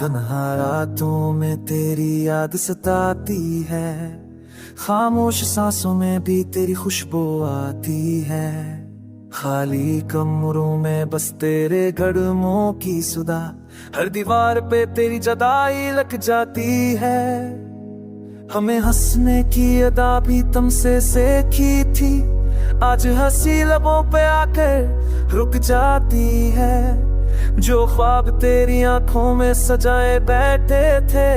तन्हा रातों में तेरी याद सताती है, खामोश सांसों में भी तेरी खुशबू आती है। खाली कमरों में बस तेरे कदमों की सुधा, हर दीवार पे तेरी जदाई लग जाती है। हमें हंसने की अदा भी तुमसे सीखी थी, आज हंसी लबों पे आकर रुक जाती है। जो ख्वाब तेरी आंखों में सजाए बैठे थे,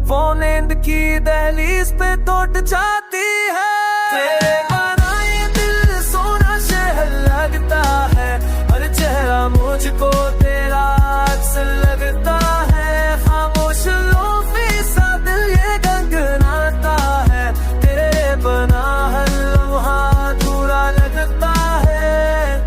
वो नींद की दहलीज पे टूट जाती है। तेरे बनाए दिल सोना शहर लगता है, हर चेहरा मुझको तेरा अक्स लगता है। खामोश लोफी सा दिल ये गनगनाता है, तेरे बना हर लम्हा अधूरा लगता है।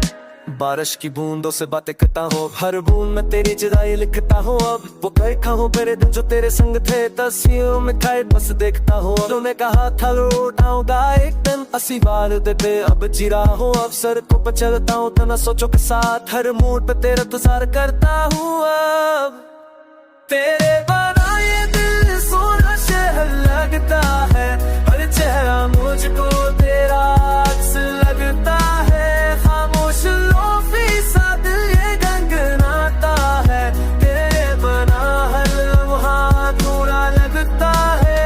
बारिश की बूंदों से बातें करता हूँ, हर बूंद में तेरी जुदाई लिखता हूँ। अब वो बैठा हूँ मेरे दिन जो तेरे संग थे, तस्वीरों में खाए बस देखता हूँ। तूने कहा था उठाऊंगा एक दिन, 80 बार देते अब जी रहा हूँ। अब सड़कों पर चलता हूँ तो न सोचो के साथ, हर मूड पे तेरा इंतजार करता हूँ। अब तेरे बनाए दिल सोना शहर लगता है, हर चेहरा मुझको तेरा अक्स लगता है। खामोश लोफी सा दिल ये गनगनाता है, तेरे बना हर लम्हा अधूरा लगता है।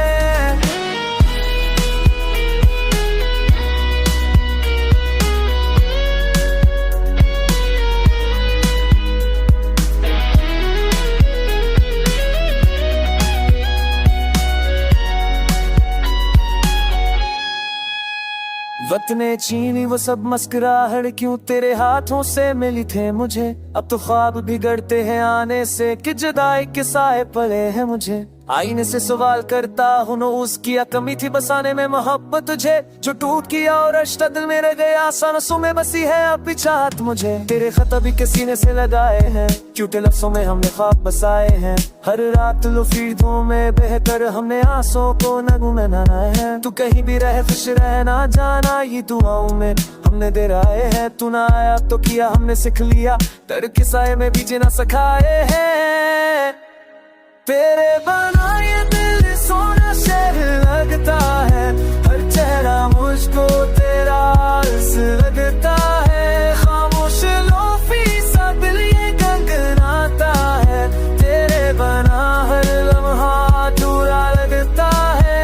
वतने चीनी वो सब मस्कुराहट क्यों तेरे हाथों से मिली थे मुझे। अब तो ख्वाब बिगड़ते हैं आने से, कि जुदाई के साए पड़े हैं मुझे। आईने से सवाल करता हूँ न उसकी कमी थी बसाने में मोहब्बत तुझे। जो टूट गया और रिश्ता दिल में रह गया, सांसों में बसी है अब भी चाहत मुझे। तेरे खत अभी के सीने से लगाए हैं, क्यूटे लफ्जों में हमने ख्वाब बसाए हैं। हर रात लुफीदों में बहकर हमने आंसुओं को नगुनाना है। तू कहीं भी रहे खुश रहना जाना, ये दुआओं में हमने दे रहे हैं। तू ना आया तो किया हमने सीख लिया, दर्द के साए में भी जीना सिखाए हैं। तेरे बनाए दिल सोना शहर लगता है, हर चेहरा मुझको तेरा अक्स लगता है। खामोश लोफी सा दिल ये गनगनाता है, तेरे बना हर लम्हा अधूरा लगता है।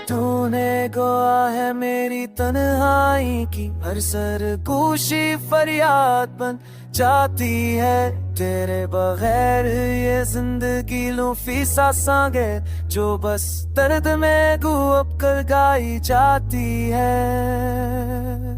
तूने गोया है मेरी तन्हाई की, हर सरगोशी फरियाद बन जाती है। तेरे बगैर ये जिंदगी लूफी सा सांगे, जो बस दर्द में गू अब कर गाई जाती है।